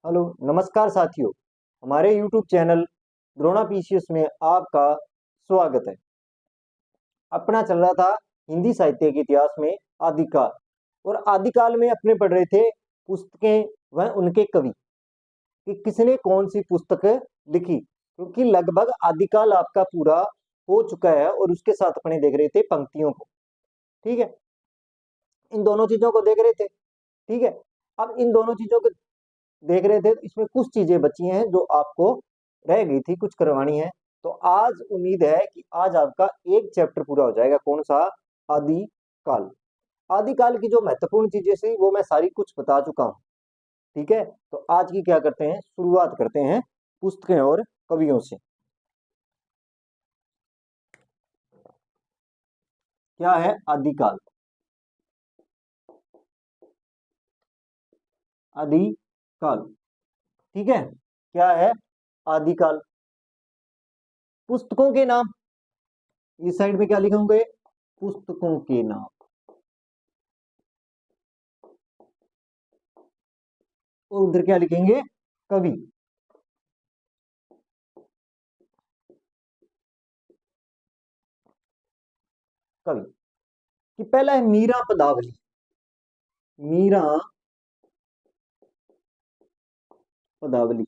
Hello नमस्कार साथियों। हमारे YouTube चैनल द्रोणा पीसीएस में आपका स्वागत है। अपना चल रहा था हिंदी साहित्य के इतिहास में आदिकाल, और आदिकाल में अपने पढ़ रहे थे पुस्तकें व उनके कवि कि किसने कौन सी पुस्तक लिखी, क्योंकि लगभग आदिकाल आपका पूरा हो चुका है और उसके साथ अपने देख रहे थे पंक्तियों को। ठीक है, इन दोनों चीजों को देख रहे थे। ठीक है, अब इन दोनों चीजों को देख रहे थे, इसमें कुछ चीजें बची हैं जो आपको रह गई थी, कुछ करवानी है। तो आज उम्मीद है कि आज आपका एक चैप्टर पूरा हो जाएगा। कौन सा? आदिकाल। आदिकाल की जो महत्वपूर्ण चीजें थी वो मैं सारी कुछ बता चुका हूं। ठीक है, तो आज की क्या करते हैं, शुरुआत करते हैं पुस्तकें और कवियों से। क्या है आदिकाल? आदिकाल, ठीक है, क्या है आदिकाल? पुस्तकों के नाम, इस साइड में क्या लिखे होंगे? पुस्तकों के नाम। और उधर क्या लिखेंगे? कवि। कवि कि पहला है मीरा पदावली। मीरा पदावली,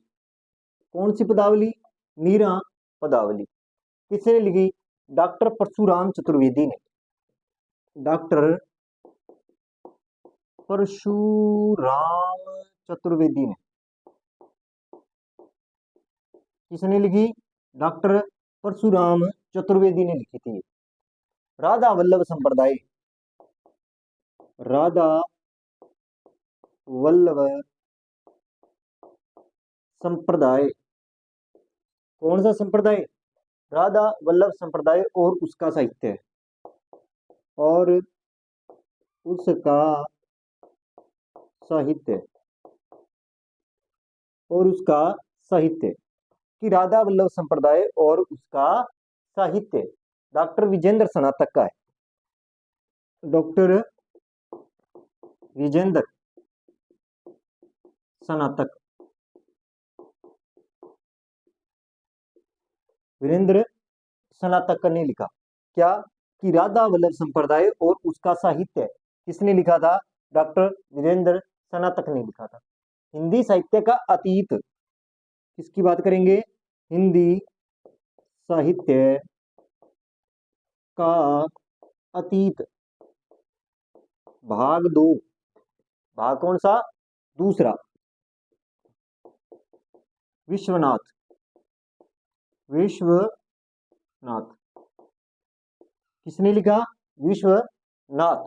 कौन सी पदावली? मीरा पदावली। किसने लिखी? डॉक्टर परशुराम चतुर्वेदी ने। डॉक्टर परशुराम चतुर्वेदी ने। किसने लिखी? डॉक्टर परशुराम चतुर्वेदी ने लिखी थी। राधा वल्लभ संप्रदाय। राधा वल्लभ संप्रदाय, कौन सा संप्रदाय? राधा वल्लभ संप्रदाय और उसका साहित्य। और उसका साहित्य। और उसका साहित्य कि राधा वल्लभ संप्रदाय और उसका साहित्य डॉक्टर विजेंद्र स्नातक का है। डॉक्टर विजेंद्र स्नातक, वीरेंद्र स्नातक ने लिखा। क्या? कि राधा वल्लभ संप्रदाय और उसका साहित्य किसने लिखा था? डॉक्टर वीरेंद्र स्नातक ने लिखा था। हिंदी साहित्य का अतीत, किसकी बात करेंगे? हिंदी साहित्य का अतीत, भाग दो। भाग कौन सा? दूसरा। विश्वनाथ, विश्वनाथ किसने लिखा? विश्वनाथ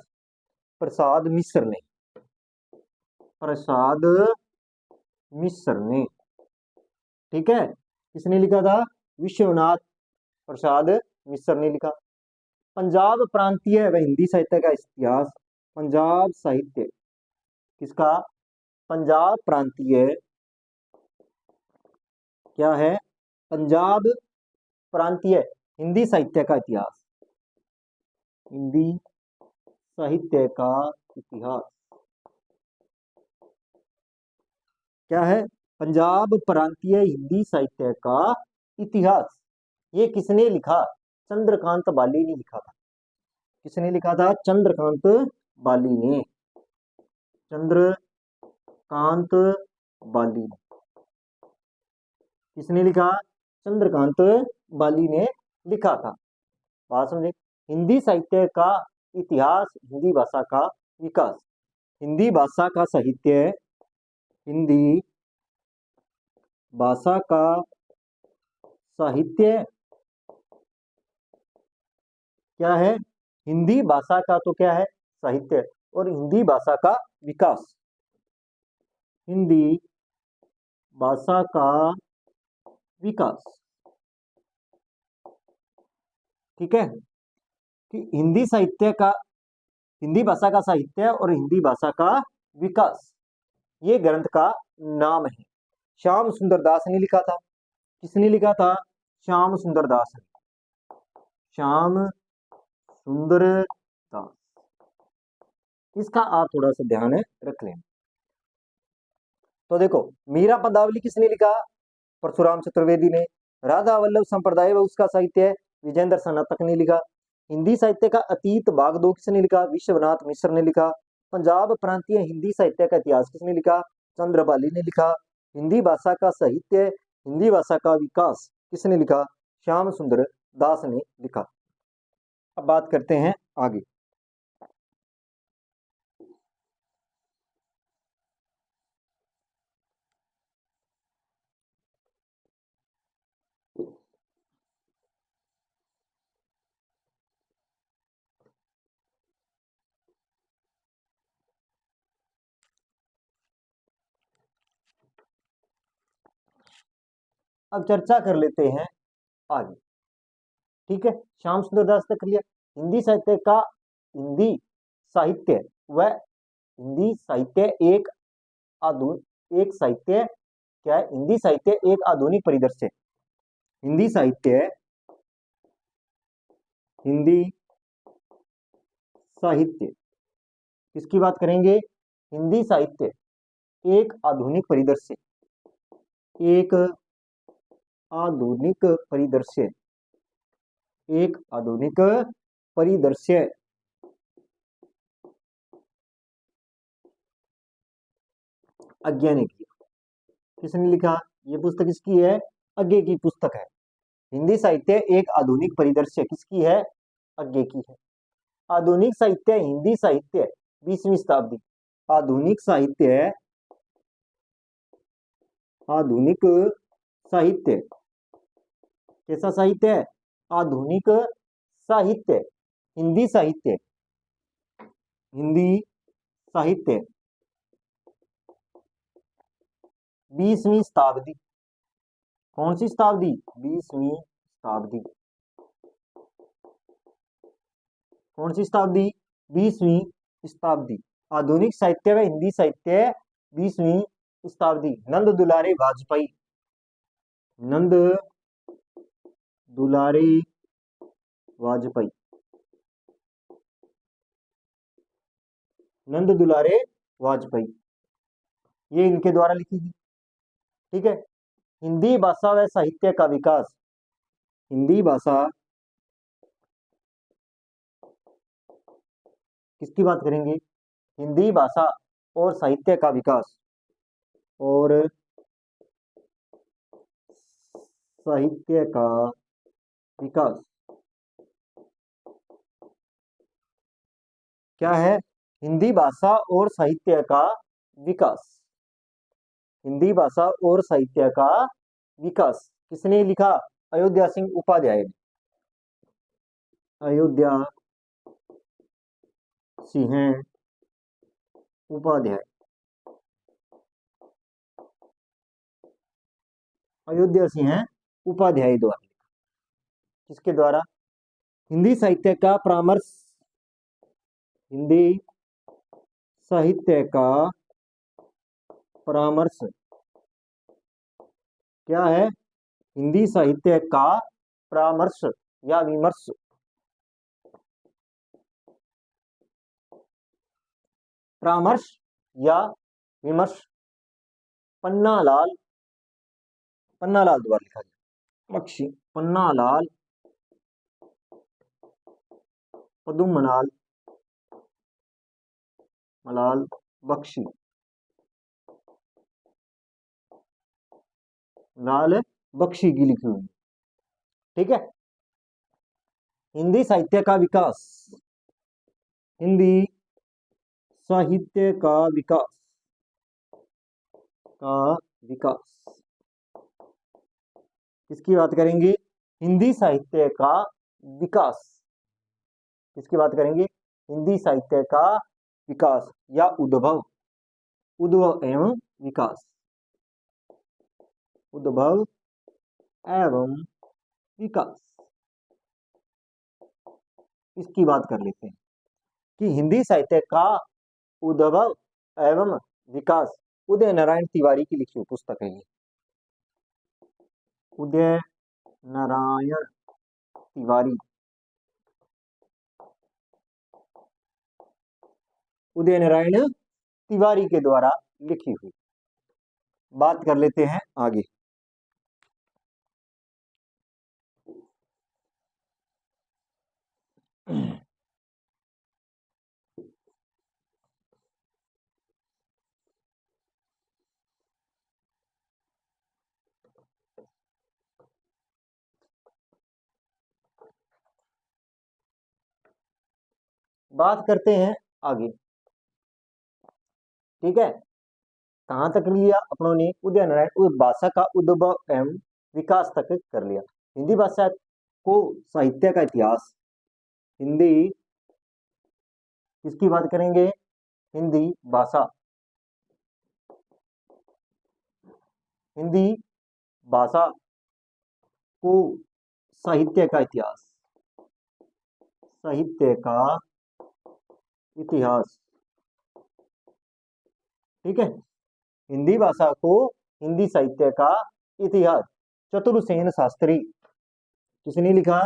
प्रसाद मिश्र ने। प्रसाद मिश्र ने, ठीक है, किसने लिखा था? विश्वनाथ प्रसाद मिश्र ने लिखा। पंजाब प्रांतीय व हिंदी साहित्य का इतिहास। पंजाब साहित्य किसका? पंजाब प्रांतीय, क्या है? पंजाब प्रांतीय हिंदी साहित्य का इतिहास। हिंदी साहित्य का इतिहास क्या है? पंजाब प्रांतीय हिंदी साहित्य का इतिहास। ये किसने लिखा? चंद्रकांत बाली ने लिखा था। किसने लिखा था? चंद्रकांत बाली ने। चंद्रकांत बाली ने। किसने लिखा? चंद्रकांत बाली ने लिखा था। बात समझे? हिंदी साहित्य का इतिहास, हिंदी भाषा का विकास। हिंदी भाषा का साहित्य, हिंदी भाषा का साहित्य क्या है? हिंदी भाषा का तो क्या है? साहित्य। और हिंदी भाषा का विकास। हिंदी भाषा का विकास, ठीक है, कि हिंदी साहित्य का, हिंदी भाषा का साहित्य और हिंदी भाषा का विकास, ये ग्रंथ का नाम है। श्याम सुंदर दास ने लिखा था। किसने लिखा था? श्याम सुंदर दास ने। श्याम सुंदर दास, इसका आप थोड़ा सा ध्यान रख लें। तो देखो, मीरा पदावली किसने लिखा? परशुराम चतुर्वेदी ने। राधा वल्लभ संप्रदाय व उसका साहित्य विजेंद्र स्नातक ने लिखा। हिंदी साहित्य का अतीत भाग 2 किसने लिखा? विश्वनाथ मिश्र ने लिखा। पंजाब प्रांतीय हिंदी साहित्य का इतिहास किसने लिखा? चंद्रबाली ने लिखा। हिंदी भाषा का साहित्य, हिंदी भाषा का विकास किसने लिखा? श्याम सुंदर दास ने लिखा। अब बात करते हैं आगे। अब चर्चा कर लेते हैं आगे। ठीक है, श्याम सुंदर दास तक लिया। हिंदी साहित्य का, हिंदी साहित्य व हिंदी साहित्य एक एक साहित्य क्या है? हिंदी साहित्य एक आधुनिक परिदृश्य। हिंदी साहित्य, हिंदी साहित्य किसकी बात करेंगे? हिंदी साहित्य एक आधुनिक परिदृश्य, एक आधुनिक परिदृश्य, एक आधुनिक परिदृश्य। अज्ञा ने किया। किसने लिखा? ये पुस्तक किसकी है? अज्ञे की पुस्तक है। हिंदी साहित्य एक आधुनिक परिदृश्य किसकी है? अज्ञे की है। आधुनिक साहित्य, हिंदी साहित्य 20वीं शताब्दी। आधुनिक साहित्य, आधुनिक साहित्य कैसा साहित्य है? आधुनिक साहित्य। हिंदी साहित्य, हिंदी साहित्य 20वीं शताब्दी। कौन सी शताब्दी? 20वीं शताब्दी। कौन सी शताब्दी? 20वीं शताब्दी। आधुनिक साहित्य व हिंदी साहित्य 20वीं शताब्दी। नंद दुलारे वाजपेयी, नंद दुलारे वाजपेयी, नंद दुलारे वाजपेयी, ये इनके द्वारा लिखी गई। ठीक है। हिंदी भाषा व साहित्य का विकास। हिंदी भाषा किसकी बात करेंगे? हिंदी भाषा और साहित्य का विकास, और साहित्य का विकास क्या है? हिंदी भाषा और साहित्य का विकास। हिंदी भाषा और साहित्य का विकास किसने लिखा? अयोध्या सिंह उपाध्याय ने। अयोध्या सिंह उपाध्याय, अयोध्या सिंह उपाध्याय द्वारा। किसके द्वारा? हिंदी साहित्य का परामर्श, हिंदी साहित्य का परामर्श क्या है? हिंदी साहित्य का परामर्श या विमर्श, परामर्श या विमर्श पन्नालाल, पन्नालाल द्वारा लिखा गया। बख्शी, पन्नालाल पदुमलाल मलाल बख्शी, लाल बख्शी की लिखी हुई। ठीक है। हिंदी साहित्य का विकास, हिंदी साहित्य का विकास, का विकास किसकी बात करेंगे? हिंदी साहित्य का विकास। किसकी बात करेंगे? हिंदी साहित्य का विकास या उद्भव, उद्भव एवं विकास, उद्भव एवं विकास, इसकी बात कर लेते हैं कि हिंदी साहित्य का उद्भव एवं विकास उदय नारायण तिवारी की लिखी हुई पुस्तक है ये। उदय नारायण तिवारी, उदय नारायण तिवारी के द्वारा लिखी हुई। बात कर लेते हैं आगे। बात करते हैं आगे। ठीक है, कहाँ तक लिया अपनों ने? उदय नारायण उस भाषा का उद्भव एवं विकास तक कर लिया। हिंदी भाषा को साहित्य का इतिहास। हिंदी किसकी बात करेंगे? हिंदी भाषा, हिंदी भाषा को साहित्य का इतिहास, साहित्य का इतिहास। ठीक है, हिंदी भाषा को हिंदी साहित्य का इतिहास चतुरसेन शास्त्री। किसने लिखा?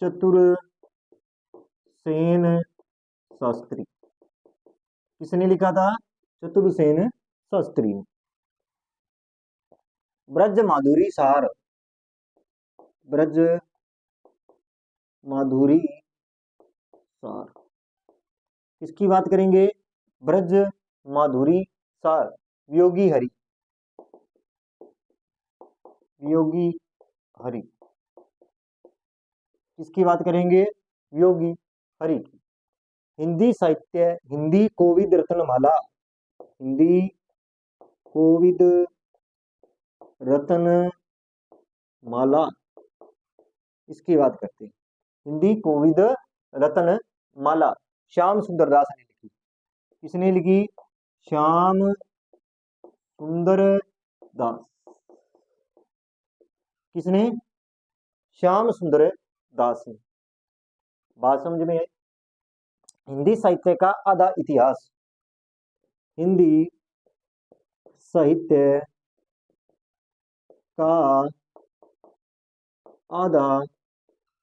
चतुरसेन शास्त्री। किसने लिखा था? चतुरसेन शास्त्री ने। ब्रज माधुरी सार, ब्रज माधुरी सार किसकी बात करेंगे? ब्रज माधुरी सार, वियोगी हरि, वियोगी हरि किसकी बात करेंगे? वियोगी हरि की। हिंदी साहित्य, हिंदी कोविद रत्नमाला, हिंदी कोविद रत्नमाला इसकी बात करते हैं। हिंदी कोविद रत्नमाला श्याम सुंदर दास ने लिखी। किसने लिखी? श्याम सुंदर दास। किसने? श्याम सुंदर दास ने। बात समझ में आई? हिंदी साहित्य का आधा इतिहास, हिंदी साहित्य का आधा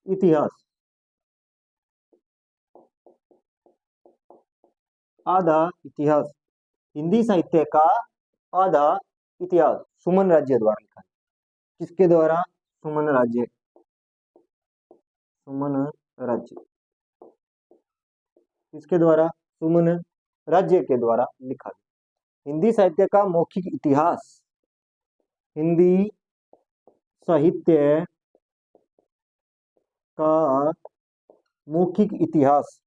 इतिहास, आधा इतिहास। हिंदी साहित्य का आधा इतिहास सुमन राज्य द्वारा लिखा है। किसके द्वारा? सुमन राज्य, सुमन राज्य। किसके द्वारा? सुमन राज्य के द्वारा लिखा गया। हिंदी साहित्य का मौखिक इतिहास, हिंदी साहित्य का मौखिक इतिहास,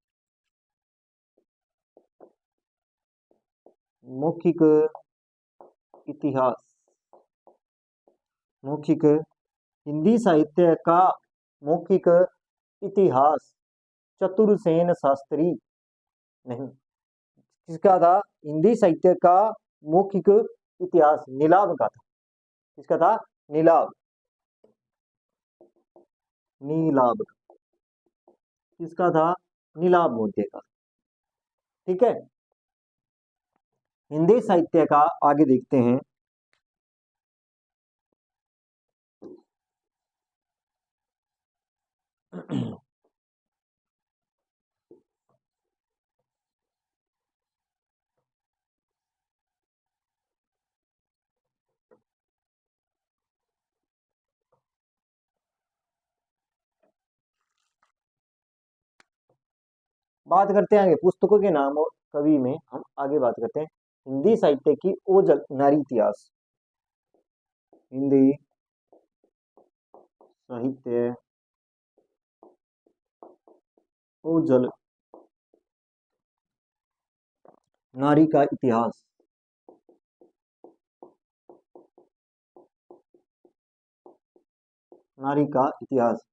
मौखिक इतिहास, मौखिक। हिंदी साहित्य का मौखिक इतिहास चतुरसेन शास्त्री नहीं, किसका था? हिंदी साहित्य का मौखिक इतिहास नीलाभ का था। किसका था? नीलाभ, नीलाभ। किसका था? नीलाभ मोदी का। ठीक है, हिंदी साहित्य का आगे देखते हैं। बात करते हैं आगे पुस्तकों के नाम और कवि में। हम आगे बात करते हैं हिंदी साहित्य की ओजल नारी इतिहास। हिंदी साहित्य ओजल नारी का इतिहास, नारी का इतिहास।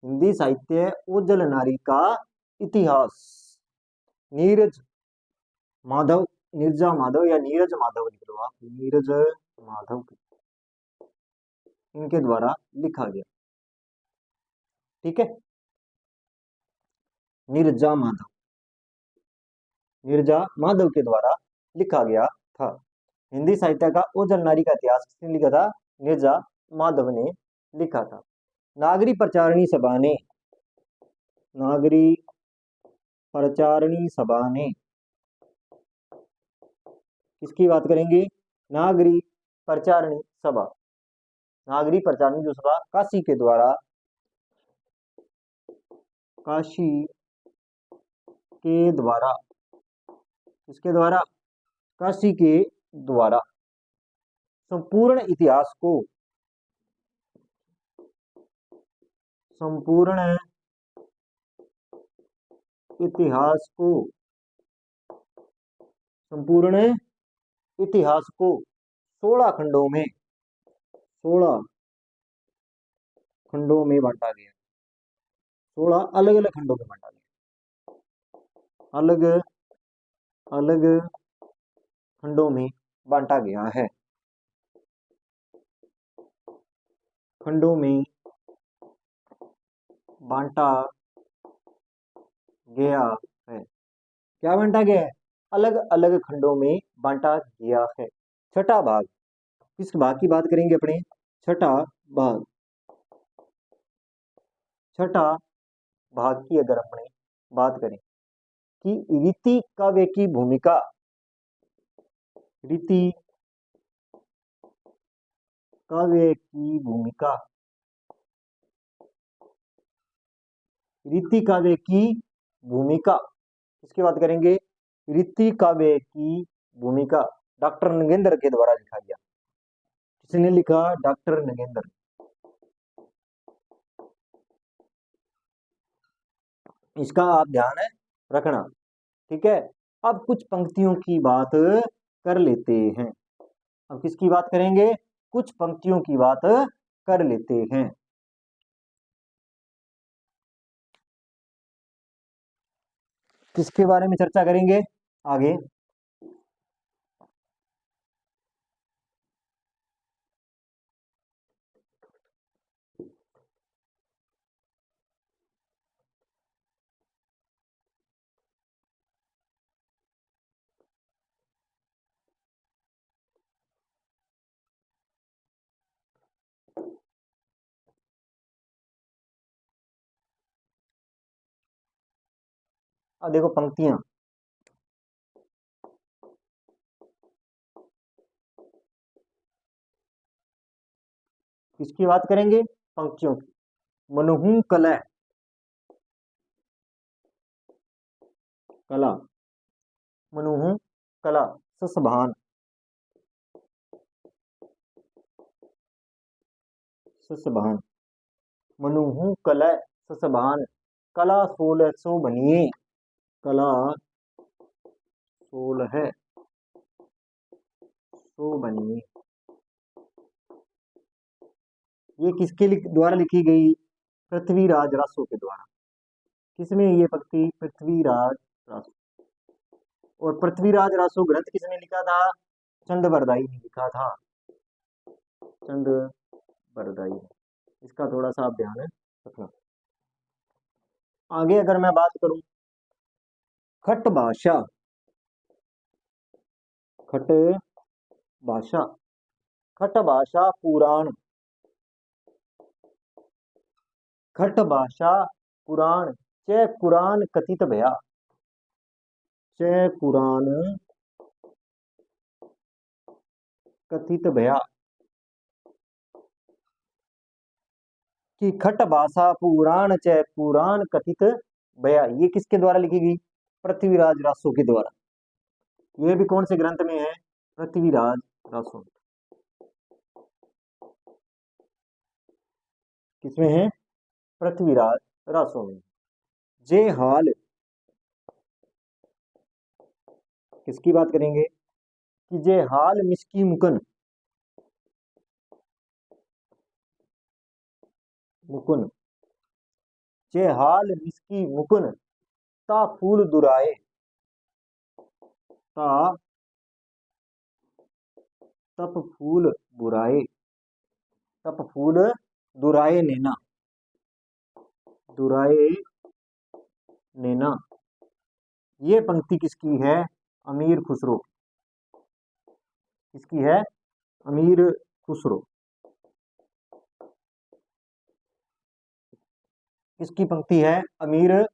हिंदी साहित्य ओजल नारी का इतिहास नीरज माधव, नीरजा माधव या नीरज माधव लिख लो आप, नीरज माधव इनके द्वारा लिखा गया। ठीक है, नीरजा माधव, नीरजा माधव के द्वारा लिखा गया था। हिंदी साहित्य का ओजल नारी का इतिहास किसने लिखा था? नीरजा माधव ने लिखा था। नागरी प्रचारणी सभा ने, नागरी प्रचारणी सभा ने किसकी बात करेंगे? नागरी प्रचारणी सभा, नागरी प्रचारणी जो सभा काशी के द्वारा, काशी के द्वारा, किसके द्वारा, काशी के द्वारा संपूर्ण इतिहास को, संपूर्ण इतिहास को, संपूर्ण इतिहास को 16 खंडों में, 16 खंडों में बांटा गया, 16 अलग अलग खंडों में बांटा गया, अलग अलग खंडों में बांटा गया है, खंडों में बांटा गया है। क्या बांटा गया है? अलग अलग खंडों में बांटा गया है। छठा भाग, किस भाग की बात करेंगे अपने? छठा भाग, छठा भाग की अगर अपने बात करें कि रीति काव्य की भूमिका, रीति काव्य की भूमिका, रीति काव्य की भूमिका, किसकी बात करेंगे? रीति काव्य की भूमिका डॉक्टर नगेंद्र के द्वारा लिखा गया। किसने लिखा? डॉक्टर नगेंद्र। इसका आप ध्यान रखना, ठीक है। अब कुछ पंक्तियों की बात कर लेते हैं। अब किसकी बात करेंगे? कुछ पंक्तियों की बात कर लेते हैं। किसके बारे में चर्चा करेंगे आगे? अब देखो पंक्तियां, किसकी बात करेंगे? पंक्तियों की। मनहु कलह, कला, मनहु कला ससभान, ससभान, मनहु कलह ससभान, कला 1600 बनिए, कला 1600 बनिए। ये किसके द्वारा लिखी गई? पृथ्वीराज रासो के द्वारा। किसमें ये पंक्ति? पृथ्वीराज रासो। और पृथ्वीराज रासो ग्रंथ किसने लिखा था? चंद बरदाई ने लिखा था, चंद बरदाई। इसका थोड़ा सा आप ध्यान रखना। आगे अगर मैं बात करूं, खट भाषा, खट भाषा, खट भाषा पुराण, खट भाषा पुराण च कुरान कथित भया, च कुरान कथित भया, कि खट भाषा पुराण च कुरान कथित भया, ये किसके द्वारा लिखी गई? पृथ्वीराज रासो के द्वारा। ये भी कौन से ग्रंथ में है? पृथ्वीराज रासो। किसमें है? पृथ्वीराज रासो में। जे हाल, किसकी बात करेंगे? कि जे हाल मिसकी मुकन, मुकुन, जे हाल मिसकी मुकुन ता फूल दुराए, ता तप फूल बुराए, तप फूल दुराए नैना, दुराए नैना। ये पंक्ति किसकी है? अमीर खुसरो। किसकी है? अमीर खुसरो। किसकी पंक्ति है? अमीर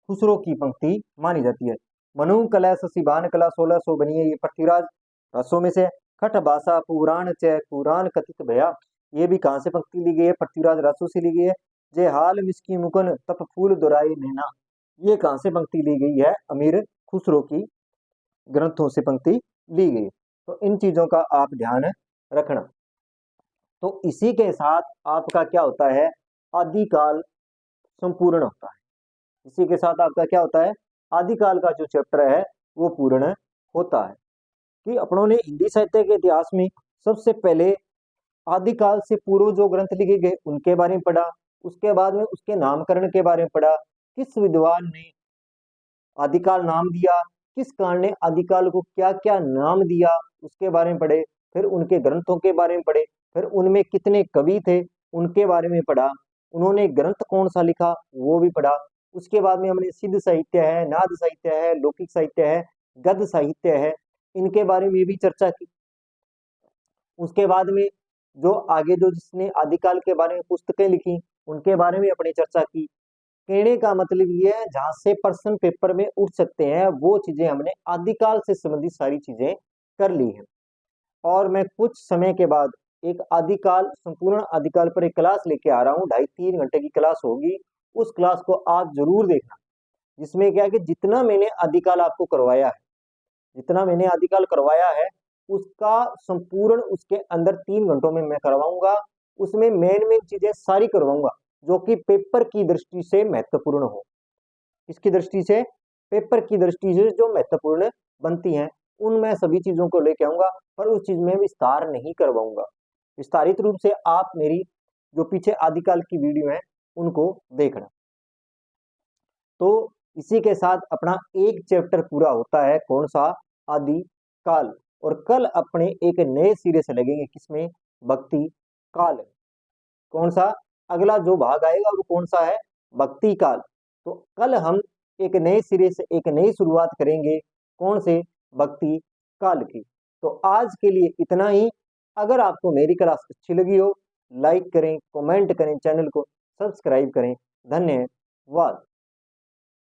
खुसरो की पंक्ति मानी जाती है। मनु कला सिबान कला 1600 बनी है, ये पृथ्वीराज रासो में से। खट भाषा पुराण च पुराण कथित भया, ये भी कहाँ से पंक्ति ली गई है? पृथ्वीराज रासो से ली गई है। जय हाल मिसकी मुकन तप फूल दुराए नैना, ये कहाँ से पंक्ति ली गई है? अमीर खुसरो की ग्रंथों से पंक्ति ली गई। तो इन चीजों का आप ध्यान रखना। तो इसी के साथ आपका क्या होता है? आदिकाल संपूर्ण होता है। इसी के साथ आपका क्या होता है? आदिकाल का जो चैप्टर है वो पूर्ण होता है। कि अपनों ने हिंदी साहित्य के इतिहास में सबसे पहले आदिकाल से पूर्व जो ग्रंथ लिखे गए उनके बारे में पढ़ा, उसके बाद में उसके नामकरण के बारे में पढ़ा, किस विद्वान ने आदिकाल नाम दिया, किस काल ने आदिकाल को क्या क्या नाम दिया उसके बारे में पढ़े, फिर उनके ग्रंथों के बारे में पढ़े, फिर उनमें कितने कवि थे उनके बारे में पढ़ा, उन्होंने ग्रंथ कौन सा लिखा वो भी पढ़ा। उसके बाद में हमने सिद्ध साहित्य है, नाद साहित्य है, लौकिक साहित्य है, गद्य साहित्य है, इनके बारे में भी चर्चा की। उसके बाद में जो आगे जो जिसने आदिकाल के बारे में पुस्तकें लिखी उनके बारे में अपनी चर्चा की। कहने का मतलब ये है जहां से प्रश्न पेपर में उठ सकते हैं वो चीजें हमने आदिकाल से संबंधित सारी चीजें कर ली हैं। और मैं कुछ समय के बाद एक आदिकाल संपूर्ण आदिकाल पर एक क्लास लेके आ रहा हूँ, 2.5-3 घंटे की क्लास होगी। उस क्लास को आप जरूर देखना, जिसमें क्या है कि जितना मैंने आदिकाल आपको करवाया है, जितना मैंने आदिकाल करवाया है उसका संपूर्ण उसके अंदर 3 घंटों में मैं करवाऊंगा। उसमें मेन मेन चीजें सारी करवाऊंगा जो कि पेपर की दृष्टि से महत्वपूर्ण हो। इसकी दृष्टि से, पेपर की दृष्टि से जो महत्वपूर्ण बनती हैं उन मैं सभी चीजों को लेके आऊंगा, पर उस चीज में विस्तार नहीं करवाऊंगा। विस्तारित रूप से आप मेरी जो पीछे आदिकाल की वीडियो है उनको देखना। तो इसी के साथ अपना एक चैप्टर पूरा होता है, कौन सा? आदिकाल। और कल अपने एक नए सिरे से लगेंगे, किसमें? भक्ति काल। कौन सा अगला जो भाग आएगा वो कौन सा है? भक्ति काल। तो कल हम एक नए सिरे से एक नई शुरुआत करेंगे, कौन से? भक्ति काल की। तो आज के लिए इतना ही। अगर आपको मेरी क्लास अच्छी लगी हो, लाइक करें, कमेंट करें, चैनल को सब्सक्राइब करें। धन्यवाद।